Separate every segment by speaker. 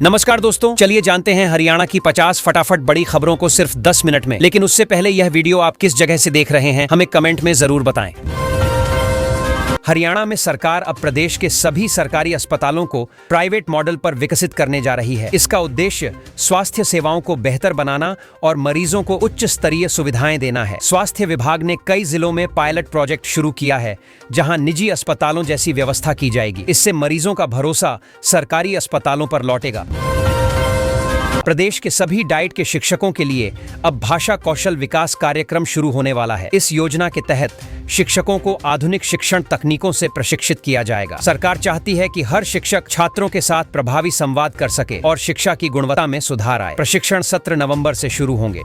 Speaker 1: नमस्कार दोस्तों, चलिए जानते हैं हरियाणा की 50 फटाफट बड़ी खबरों को सिर्फ 10 मिनट में। लेकिन उससे पहले यह वीडियो आप किस जगह से देख रहे हैं हमें कमेंट में जरूर बताएं। हरियाणा में सरकार अब प्रदेश के सभी सरकारी अस्पतालों को प्राइवेट मॉडल पर विकसित करने जा रही है। इसका उद्देश्य स्वास्थ्य सेवाओं को बेहतर बनाना और मरीजों को उच्च स्तरीय सुविधाएं देना है। स्वास्थ्य विभाग ने कई जिलों में पायलट प्रोजेक्ट शुरू किया है, जहां निजी अस्पतालों जैसी व्यवस्था की जाएगी। इससे मरीजों का भरोसा सरकारी अस्पतालों पर लौटेगा। प्रदेश के सभी डाइट के शिक्षकों के लिए अब भाषा कौशल विकास कार्यक्रम शुरू होने वाला है। इस योजना के तहत शिक्षकों को आधुनिक शिक्षण तकनीकों से प्रशिक्षित किया जाएगा। सरकार चाहती है कि हर शिक्षक छात्रों के साथ प्रभावी संवाद कर सके और शिक्षा की गुणवत्ता में सुधार आए। प्रशिक्षण सत्र नवंबर से शुरू होंगे।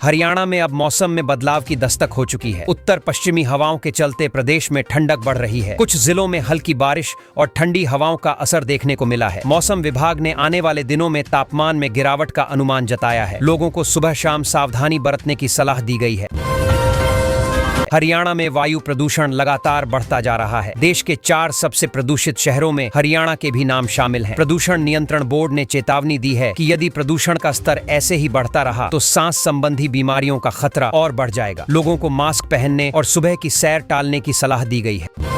Speaker 1: हरियाणा में अब मौसम में बदलाव की दस्तक हो चुकी है। उत्तर पश्चिमी हवाओं के चलते प्रदेश में ठंडक बढ़ रही है। कुछ जिलों में हल्की बारिश और ठंडी हवाओं का असर देखने को मिला है। मौसम विभाग ने आने वाले दिनों में तापमान में गिरावट का अनुमान जताया है। लोगों को सुबह शाम सावधानी बरतने की सलाह दी गई है। हरियाणा में वायु प्रदूषण लगातार बढ़ता जा रहा है। देश के 4 सबसे प्रदूषित शहरों में हरियाणा के भी नाम शामिल हैं। प्रदूषण नियंत्रण बोर्ड ने चेतावनी दी है कि यदि प्रदूषण का स्तर ऐसे ही बढ़ता रहा तो सांस संबंधी बीमारियों का खतरा और बढ़ जाएगा। लोगों को मास्क पहनने और सुबह की सैर टालने की सलाह दी गई है।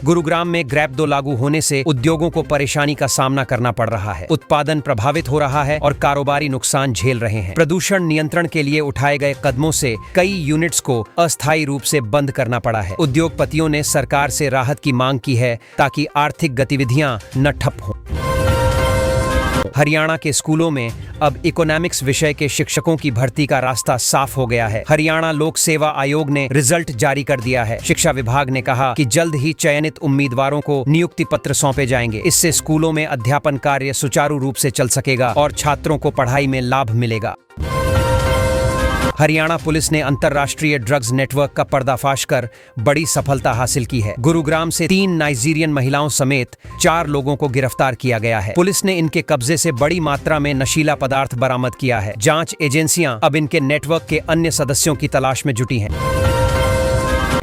Speaker 1: गुरुग्राम में ग्रैब 2 लागू होने से उद्योगों को परेशानी का सामना करना पड़ रहा है। उत्पादन प्रभावित हो रहा है और कारोबारी नुकसान झेल रहे हैं। प्रदूषण नियंत्रण के लिए उठाए गए कदमों से कई यूनिट्स को अस्थायी रूप से बंद करना पड़ा है। उद्योगपतियों ने सरकार से राहत की मांग की है ताकि आर्थिक गतिविधियां न ठप हों। हरियाणा के स्कूलों में अब इकोनॉमिक्स विषय के शिक्षकों की भर्ती का रास्ता साफ हो गया है। हरियाणा लोक सेवा आयोग ने रिजल्ट जारी कर दिया है। शिक्षा विभाग ने कहा कि जल्द ही चयनित उम्मीदवारों को नियुक्ति पत्र सौंपे जाएंगे। इससे स्कूलों में अध्यापन कार्य सुचारू रूप से चल सकेगा और छात्रों को पढ़ाई में लाभ मिलेगा। हरियाणा पुलिस ने अंतर्राष्ट्रीय ड्रग्स नेटवर्क का पर्दाफाश कर बड़ी सफलता हासिल की है। गुरुग्राम से 3 नाइजीरियन महिलाओं समेत 4 लोगों को गिरफ्तार किया गया है। पुलिस ने इनके कब्जे से बड़ी मात्रा में नशीला पदार्थ बरामद किया है। जांच एजेंसियां अब इनके नेटवर्क के अन्य सदस्यों की तलाश में जुटी हैं।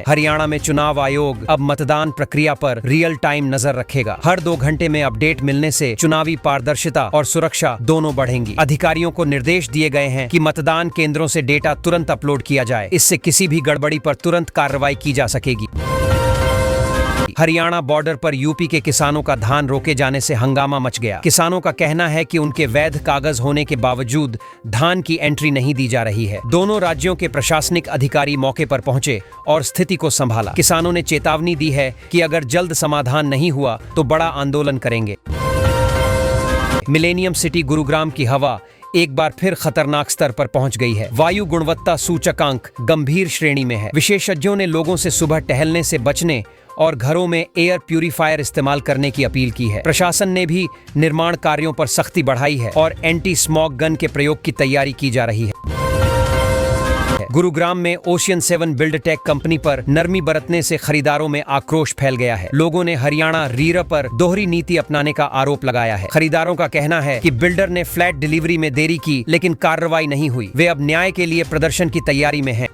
Speaker 1: हरियाणा में चुनाव आयोग अब मतदान प्रक्रिया पर रियल टाइम नजर रखेगा। हर 2 घंटे में अपडेट मिलने से चुनावी पारदर्शिता और सुरक्षा दोनों बढ़ेंगी। अधिकारियों को निर्देश दिए गए हैं कि मतदान केंद्रों से डेटा तुरंत अपलोड किया जाए। इससे किसी भी गड़बड़ी पर तुरंत कार्रवाई की जा सकेगी। हरियाणा बॉर्डर पर यूपी के किसानों का धान रोके जाने से हंगामा मच गया। किसानों का कहना है कि उनके वैध कागज होने के बावजूद धान की एंट्री नहीं दी जा रही है। दोनों राज्यों के प्रशासनिक अधिकारी मौके पर पहुंचे और स्थिति को संभाला। किसानों ने चेतावनी दी है कि अगर जल्द समाधान नहीं हुआ तो बड़ा आंदोलन करेंगे। मिलेनियम सिटी गुरुग्राम की हवा एक बार फिर खतरनाक स्तर पर पहुंच गई है। वायु गुणवत्ता सूचकांक गंभीर श्रेणी में है। विशेषज्ञों ने लोगों से सुबह टहलने से बचने और घरों में एयर प्यूरिफायर इस्तेमाल करने की अपील की है। प्रशासन ने भी निर्माण कार्यों पर सख्ती बढ़ाई है और एंटी स्मॉग गन के प्रयोग की तैयारी की जा रही है। गुरुग्राम में ओशियन 7 बिल्डटेक कंपनी पर नरमी बरतने से खरीदारों में आक्रोश फैल गया है। लोगों ने हरियाणा रीरा पर दोहरी नीति अपनाने का आरोप लगाया है। खरीदारों का कहना है कि बिल्डर ने फ्लैट डिलीवरी में देरी की लेकिन कार्रवाई नहीं हुई। वे अब न्याय के लिए प्रदर्शन की तैयारी में हैं।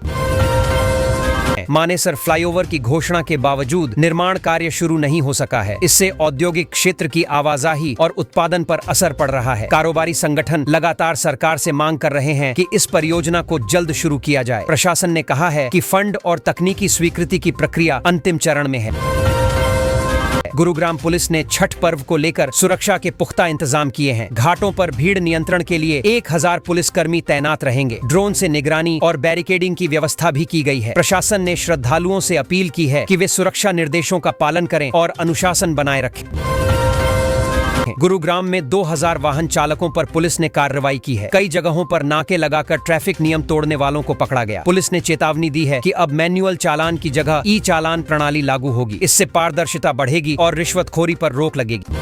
Speaker 1: मानेसर फ्लाईओवर की घोषणा के बावजूद निर्माण कार्य शुरू नहीं हो सका है। इससे औद्योगिक क्षेत्र की आवाजाही और उत्पादन पर असर पड़ रहा है। कारोबारी संगठन लगातार सरकार से मांग कर रहे हैं कि इस परियोजना को जल्द शुरू किया जाए। प्रशासन ने कहा है कि फंड और तकनीकी स्वीकृति की प्रक्रिया अंतिम चरण में है। गुरुग्राम पुलिस ने छठ पर्व को लेकर सुरक्षा के पुख्ता इंतजाम किए हैं। घाटों पर भीड़ नियंत्रण के लिए 1000 पुलिसकर्मी तैनात रहेंगे। ड्रोन से निगरानी और बैरिकेडिंग की व्यवस्था भी की गई है। प्रशासन ने श्रद्धालुओं से अपील की है कि वे सुरक्षा निर्देशों का पालन करें और अनुशासन बनाए रखें। गुरुग्राम में 2000 वाहन चालकों पर पुलिस ने कार्रवाई की है। कई जगहों पर नाके लगाकर ट्रैफिक नियम तोड़ने वालों को पकड़ा गया। पुलिस ने चेतावनी दी है कि अब मैनुअल चालान की जगह ई चालान प्रणाली लागू होगी। इससे पारदर्शिता बढ़ेगी और रिश्वतखोरी पर रोक लगेगी।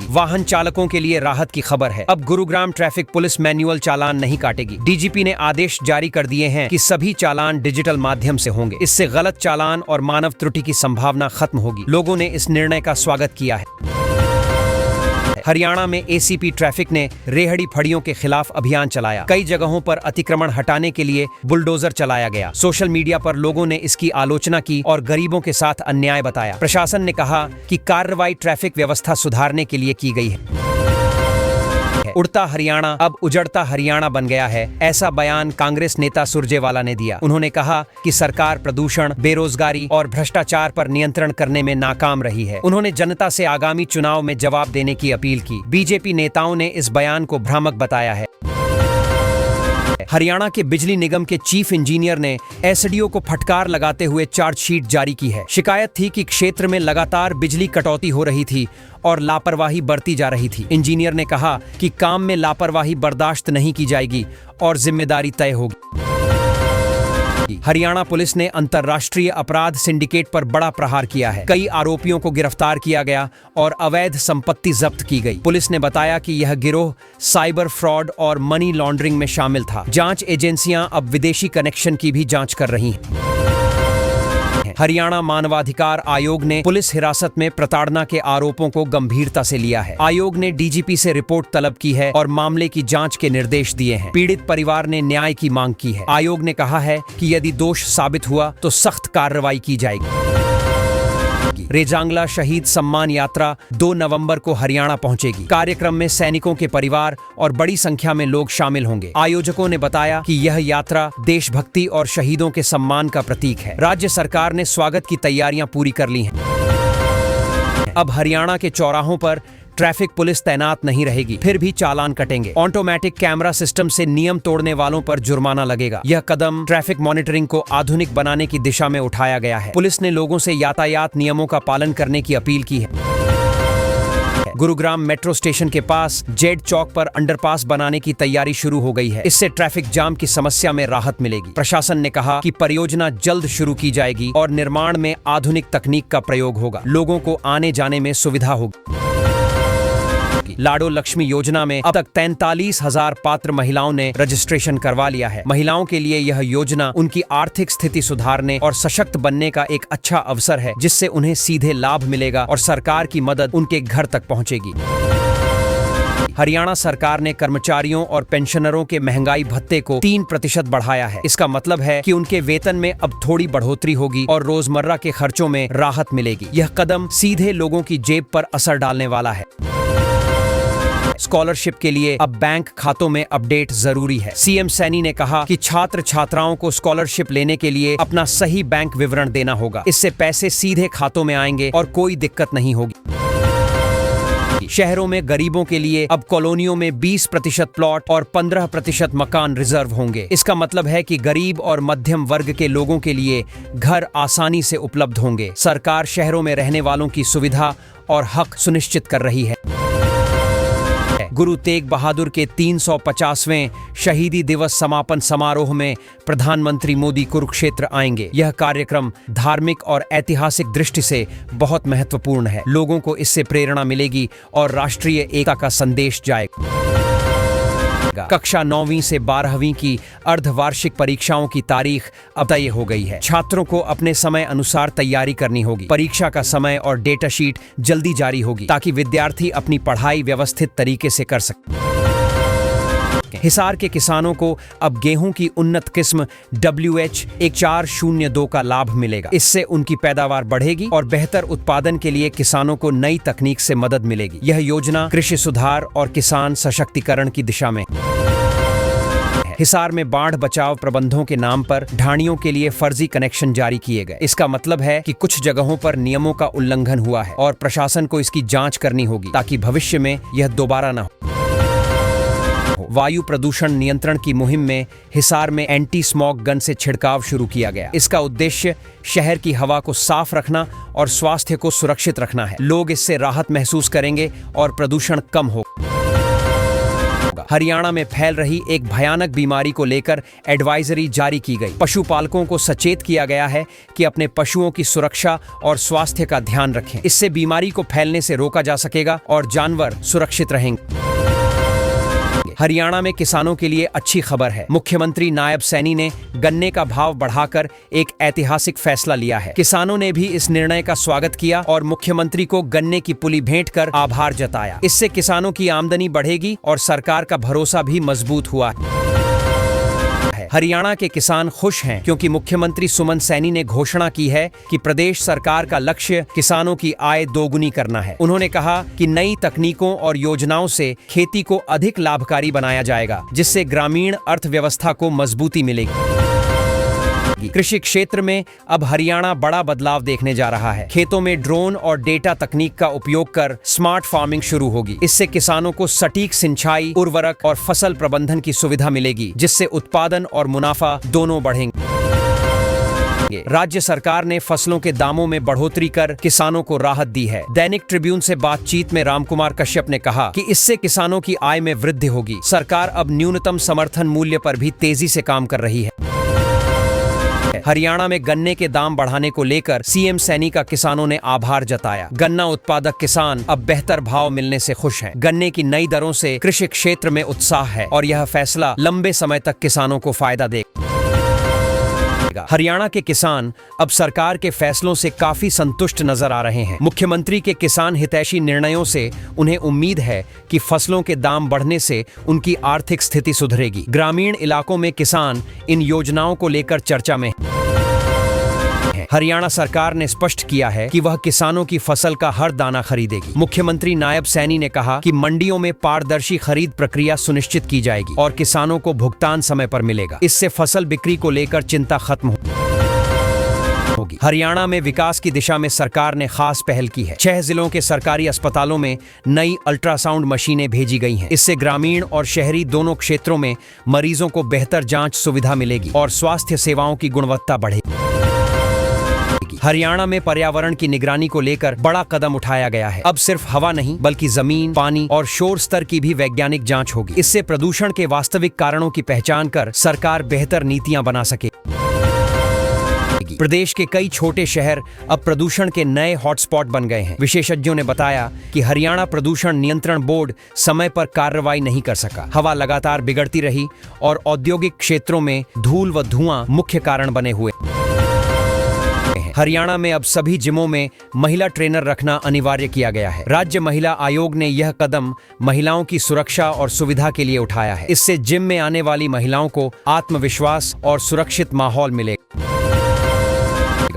Speaker 1: वाहन चालकों के लिए राहत की खबर है। अब गुरुग्राम ट्रैफिक पुलिस मैनुअल चालान नहीं काटेगी। डीजीपी ने आदेश जारी कर दिए हैं कि सभी चालान डिजिटल माध्यम से होंगे। इससे गलत चालान और मानव त्रुटि की संभावना खत्म होगी। लोगों ने इस निर्णय का स्वागत किया है। हरियाणा में एसीपी ट्रैफिक ने रेहड़ी फड़ियों के खिलाफ अभियान चलाया। कई जगहों पर अतिक्रमण हटाने के लिए बुलडोजर चलाया गया। सोशल मीडिया पर लोगों ने इसकी आलोचना की और गरीबों के साथ अन्याय बताया। प्रशासन ने कहा कि कार्रवाई ट्रैफिक व्यवस्था सुधारने के लिए की गई है। उड़ता हरियाणा अब उजड़ता हरियाणा बन गया है, ऐसा बयान कांग्रेस नेता सुरजेवाला ने दिया। उन्होंने कहा कि सरकार प्रदूषण, बेरोजगारी और भ्रष्टाचार पर नियंत्रण करने में नाकाम रही है। उन्होंने जनता से आगामी चुनाव में जवाब देने की अपील की। बीजेपी नेताओं ने इस बयान को भ्रामक बताया है। हरियाणा के बिजली निगम के चीफ इंजीनियर ने एसडीओ को फटकार लगाते हुए चार्जशीट जारी की है। शिकायत थी कि क्षेत्र में लगातार बिजली कटौती हो रही थी और लापरवाही बरती जा रही थी। इंजीनियर ने कहा कि काम में लापरवाही बर्दाश्त नहीं की जाएगी और जिम्मेदारी तय होगी। हरियाणा पुलिस ने अंतर्राष्ट्रीय अपराध सिंडिकेट पर बड़ा प्रहार किया है। कई आरोपियों को गिरफ्तार किया गया और अवैध संपत्ति जब्त की गई। पुलिस ने बताया कि यह गिरोह साइबर फ्रॉड और मनी लॉन्ड्रिंग में शामिल था। जांच एजेंसियां अब विदेशी कनेक्शन की भी जांच कर रही हैं। हरियाणा मानवाधिकार आयोग ने पुलिस हिरासत में प्रताड़ना के आरोपों को गंभीरता से लिया है। आयोग ने डीजीपी से रिपोर्ट तलब की है और मामले की जांच के निर्देश दिए हैं। पीड़ित परिवार ने न्याय की मांग की है। आयोग ने कहा है कि यदि दोष साबित हुआ तो सख्त कार्रवाई की जाएगी। रेजांगला शहीद सम्मान यात्रा 2 नवंबर को हरियाणा पहुंचेगी। कार्यक्रम में सैनिकों के परिवार और बड़ी संख्या में लोग शामिल होंगे। आयोजकों ने बताया कि यह यात्रा देशभक्ति और शहीदों के सम्मान का प्रतीक है। राज्य सरकार ने स्वागत की तैयारियां पूरी कर ली हैं। अब हरियाणा के चौराहों पर ट्रैफिक पुलिस तैनात नहीं रहेगी, फिर भी चालान कटेंगे। ऑटोमेटिक कैमरा सिस्टम से नियम तोड़ने वालों पर जुर्माना लगेगा। यह कदम ट्रैफिक मॉनिटरिंग को आधुनिक बनाने की दिशा में उठाया गया है। पुलिस ने लोगों से यातायात नियमों का पालन करने की अपील की है। गुरुग्राम मेट्रो स्टेशन के पास जेड चौक पर अंडरपास बनाने की तैयारी शुरू हो गई है। इससे ट्रैफिक जाम की समस्या में राहत मिलेगी। प्रशासन ने कहा कि परियोजना जल्द शुरू की जाएगी और निर्माण में आधुनिक तकनीक का प्रयोग होगा। लोगों को आने जाने में सुविधा होगी। लाडो लक्ष्मी योजना में अब तक 43,000 पात्र महिलाओं ने रजिस्ट्रेशन करवा लिया है। महिलाओं के लिए यह योजना उनकी आर्थिक स्थिति सुधारने और सशक्त बनने का एक अच्छा अवसर है, जिससे उन्हें सीधे लाभ मिलेगा और सरकार की मदद उनके घर तक पहुंचेगी। हरियाणा सरकार ने कर्मचारियों और पेंशनरों के महंगाई भत्ते को 3% बढ़ाया है। इसका मतलब है कि उनके वेतन में अब थोड़ी बढ़ोतरी होगी और रोजमर्रा के खर्चों में राहत मिलेगी। यह कदम सीधे लोगों की जेब पर असर डालने वाला है। स्कॉलरशिप के लिए अब बैंक खातों में अपडेट जरूरी है। सीएम सैनी ने कहा कि छात्र छात्राओं को स्कॉलरशिप लेने के लिए अपना सही बैंक विवरण देना होगा। इससे पैसे सीधे खातों में आएंगे और कोई दिक्कत नहीं होगी। शहरों में गरीबों के लिए अब कॉलोनियों में 20% प्लॉट और 15% मकान रिजर्व होंगे। इसका मतलब है कि गरीब और मध्यम वर्ग के लोगों के लिए घर आसानी से उपलब्ध होंगे। सरकार शहरों में रहने वालों की सुविधा और हक सुनिश्चित कर रही है। गुरु तेग बहादुर के 350वें शहीदी दिवस समापन समारोह में प्रधानमंत्री मोदी कुरुक्षेत्र आएंगे। यह कार्यक्रम धार्मिक और ऐतिहासिक दृष्टि से बहुत महत्वपूर्ण है। लोगों को इससे प्रेरणा मिलेगी और राष्ट्रीय एकता का संदेश जाएगा। कक्षा 9वीं से 12वीं की अर्धवार्षिक परीक्षाओं की तारीख अब तय हो गई है। छात्रों को अपने समय अनुसार तैयारी करनी होगी। परीक्षा का समय और डेटा शीट जल्दी जारी होगी ताकि विद्यार्थी अपनी पढ़ाई व्यवस्थित तरीके से कर सकें। हिसार के किसानों को अब गेहूं की उन्नत किस्म WH1402 का लाभ मिलेगा। इससे उनकी पैदावार बढ़ेगी और बेहतर उत्पादन के लिए किसानों को नई तकनीक से मदद मिलेगी। यह योजना कृषि सुधार और किसान सशक्तिकरण की दिशा में हिसार में बाढ़ बचाव प्रबंधों के नाम पर ढाणियों के लिए फर्जी कनेक्शन जारी किए गए। इसका मतलब है कि कुछ जगहों पर नियमों का उल्लंघन हुआ है और प्रशासन को इसकी जांच करनी होगी ताकि भविष्य में यह दोबारा न हो। वायु प्रदूषण नियंत्रण की मुहिम में हिसार में एंटी स्मॉग गन से छिड़काव शुरू किया गया। इसका उद्देश्य शहर की हवा को साफ रखना और स्वास्थ्य को सुरक्षित रखना है। लोग इससे राहत महसूस करेंगे और प्रदूषण कम होगा। हरियाणा में फैल रही एक भयानक बीमारी को लेकर एडवाइजरी जारी की गई। पशुपालकों को सचेत किया गया है कि अपने पशुओं की सुरक्षा और स्वास्थ्य का ध्यान रखें। इससे बीमारी को फैलने से रोका जा सकेगा और जानवर सुरक्षित रहेंगे। हरियाणा में किसानों के लिए अच्छी खबर है। मुख्यमंत्री नायब सैनी ने गन्ने का भाव बढ़ाकर एक ऐतिहासिक फैसला लिया है। किसानों ने भी इस निर्णय का स्वागत किया और मुख्यमंत्री को गन्ने की पुली भेंट कर आभार जताया। इससे किसानों की आमदनी बढ़ेगी और सरकार का भरोसा भी मजबूत हुआ है। हरियाणा के किसान खुश हैं क्योंकि मुख्यमंत्री सुमन सैनी ने घोषणा की है कि प्रदेश सरकार का लक्ष्य किसानों की आय दोगुनी करना है। उन्होंने कहा कि नई तकनीकों और योजनाओं से खेती को अधिक लाभकारी बनाया जाएगा, जिससे ग्रामीण अर्थव्यवस्था को मजबूती मिलेगी। कृषि क्षेत्र में अब हरियाणा बड़ा बदलाव देखने जा रहा है। खेतों में ड्रोन और डेटा तकनीक का उपयोग कर स्मार्ट फार्मिंग शुरू होगी। इससे किसानों को सटीक सिंचाई, उर्वरक और फसल प्रबंधन की सुविधा मिलेगी, जिससे उत्पादन और मुनाफा दोनों बढ़ेंगे। राज्य सरकार ने फसलों के दामों में बढ़ोतरी कर किसानों को राहत दी है। दैनिक ट्रिब्यून से बातचीत में रामकुमार कश्यप ने कहा कि इससे किसानों की आय में वृद्धि होगी। सरकार अब न्यूनतम समर्थन मूल्य पर भी तेजी से काम कर रही है। हरियाणा में गन्ने के दाम बढ़ाने को लेकर सीएम सैनी का किसानों ने आभार जताया। गन्ना उत्पादक किसान अब बेहतर भाव मिलने से खुश हैं। गन्ने की नई दरों से कृषि क्षेत्र में उत्साह है और यह फैसला लंबे समय तक किसानों को फायदा देगा। हरियाणा के किसान अब सरकार के फैसलों से काफी संतुष्ट नजर आ रहे हैं। मुख्यमंत्री के किसान हितैषी निर्णयों से उन्हें उम्मीद है कि फसलों के दाम बढ़ने से उनकी आर्थिक स्थिति सुधरेगी। ग्रामीण इलाकों में किसान इन योजनाओं को लेकर चर्चा में हरियाणा सरकार ने स्पष्ट किया है कि वह किसानों की फसल का हर दाना खरीदेगी। मुख्यमंत्री नायब सैनी ने कहा कि मंडियों में पारदर्शी खरीद प्रक्रिया सुनिश्चित की जाएगी और किसानों को भुगतान समय पर मिलेगा। इससे फसल बिक्री को लेकर चिंता खत्म होगी। हरियाणा में विकास की दिशा में सरकार ने खास पहल की है। 6 जिलों के सरकारी अस्पतालों में नई अल्ट्रासाउंड मशीनें भेजी गई हैं। इससे ग्रामीण और शहरी दोनों क्षेत्रों में मरीजों को बेहतर जांच सुविधा मिलेगी और स्वास्थ्य सेवाओं की गुणवत्ता बढ़ेगी। हरियाणा में पर्यावरण की निगरानी को लेकर बड़ा कदम उठाया गया है। अब सिर्फ हवा नहीं बल्कि जमीन, पानी और शोर स्तर की भी वैज्ञानिक जांच होगी। इससे प्रदूषण के वास्तविक कारणों की पहचान कर सरकार बेहतर नीतियां बना सके। प्रदेश के कई छोटे शहर अब प्रदूषण के नए हॉटस्पॉट बन गए हैं। विशेषज्ञों ने बताया कि हरियाणा प्रदूषण नियंत्रण बोर्ड समय पर कार्रवाई नहीं कर सका। हवा लगातार बिगड़ती रही और औद्योगिक क्षेत्रों में धूल व धुआं मुख्य कारण बने हुए। हरियाणा में अब सभी जिमों में महिला ट्रेनर रखना अनिवार्य किया गया है। राज्य महिला आयोग ने यह कदम महिलाओं की सुरक्षा और सुविधा के लिए उठाया है। इससे जिम में आने वाली महिलाओं को आत्मविश्वास और सुरक्षित माहौल मिलेगा।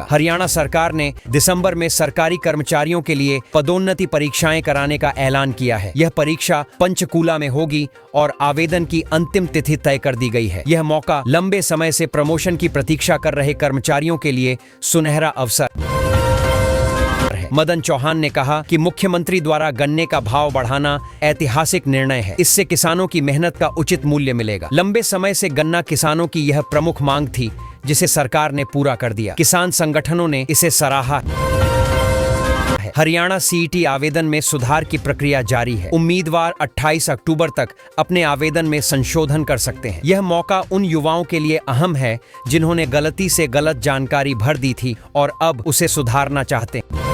Speaker 1: हरियाणा सरकार ने दिसंबर में सरकारी कर्मचारियों के लिए पदोन्नति परीक्षाएं कराने का ऐलान किया है। यह परीक्षा पंचकूला में होगी और आवेदन की अंतिम तिथि तय कर दी गई है। यह मौका लंबे समय से प्रमोशन की प्रतीक्षा कर रहे कर्मचारियों के लिए सुनहरा अवसर है। मदन चौहान ने कहा कि मुख्यमंत्री द्वारा गन्ने का भाव बढ़ाना ऐतिहासिक निर्णय है। इससे किसानों की मेहनत का उचित मूल्य मिलेगा। लंबे समय से गन्ना किसानों की यह प्रमुख मांग थी, जिसे सरकार ने पूरा कर दिया। किसान संगठनों ने इसे सराहा। हरियाणा सीईटी आवेदन में सुधार की प्रक्रिया जारी है। उम्मीदवार 28 अक्टूबर तक अपने आवेदन में संशोधन कर सकते हैं। यह मौका उन युवाओं के लिए अहम है जिन्होंने गलती से गलत जानकारी भर दी थी और अब उसे सुधारना चाहते हैं।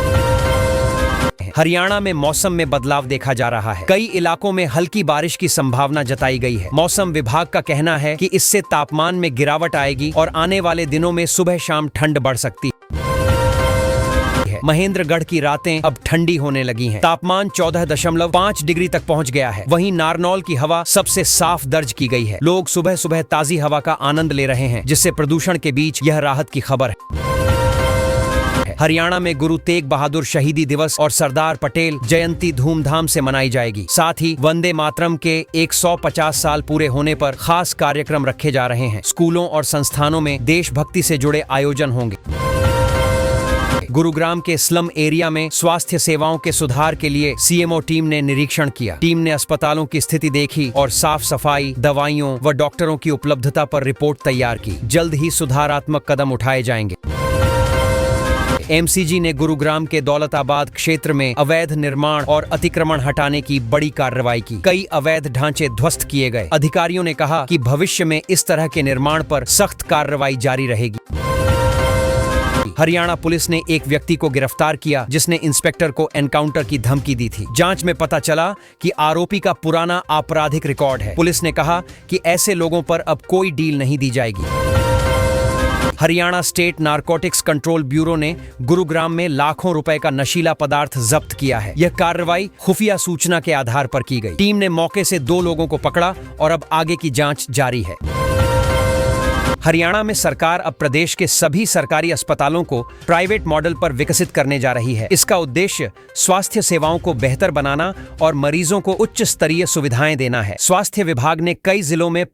Speaker 1: हरियाणा में मौसम में बदलाव देखा जा रहा है। कई इलाकों में हल्की बारिश की संभावना जताई गई है। मौसम विभाग का कहना है कि इससे तापमान में गिरावट आएगी और आने वाले दिनों में सुबह शाम ठंड बढ़ सकती है। महेंद्रगढ़ की रातें अब ठंडी होने लगी हैं। तापमान 14.5 डिग्री तक पहुंच गया है। वहीं नारनौल की हवा सबसे साफ दर्ज की गई है। लोग सुबह सुबह ताजी हवा का आनंद ले रहे हैं, जिससे प्रदूषण के बीच यह राहत की खबर है। हरियाणा में गुरु तेग बहादुर शहीदी दिवस और सरदार पटेल जयंती धूमधाम से मनाई जाएगी। साथ ही वंदे मातरम के 150 साल पूरे होने पर खास कार्यक्रम रखे जा रहे हैं। स्कूलों और संस्थानों में देशभक्ति से जुड़े आयोजन होंगे। गुरुग्राम के स्लम एरिया में स्वास्थ्य सेवाओं के सुधार के लिए सीएमओ टीम ने निरीक्षण किया। टीम ने अस्पतालों की स्थिति देखी और साफ सफाई, दवाइयों व डॉक्टरों की उपलब्धता पर रिपोर्ट तैयार की। जल्द ही सुधारात्मक कदम उठाए जाएंगे। एमसीजी ने गुरुग्राम के दौलताबाद क्षेत्र में अवैध निर्माण और अतिक्रमण हटाने की बड़ी कार्रवाई की। कई अवैध ढांचे ध्वस्त किए गए। अधिकारियों ने कहा कि भविष्य में इस तरह के निर्माण पर सख्त कार्रवाई जारी रहेगी। हरियाणा पुलिस ने एक व्यक्ति को गिरफ्तार किया जिसने इंस्पेक्टर को एनकाउंटर की धमकी दी थी। जांच में पता चला कि आरोपी का पुराना आपराधिक रिकॉर्ड है। पुलिस ने कहा कि ऐसे लोगों पर अब कोई डील नहीं दी जाएगी। Haryana state narcotics control bureau ने गुरुग्राम में लाखों रुपए का नशीला पदार्थ जब्त किया है। यह कार्रवाई खुफिया सूचना के आधार पर की गई। टीम ने मौके से 2 लोगों को पकड़ा और अब आगे की जांच जारी है। हरियाणा में सरकार अब प्रदेश के सभी सरकारी अस्पतालों को प्राइवेट मॉडल पर विकसित करने जा रही है। इसका उद्देश्य स्वास्थ्य सेवाओं को बेहतर बनाना और मरीजों को उच्च स्तरीय सुविधाएं देना है। स्वास्थ्य विभाग ने कई जिलों में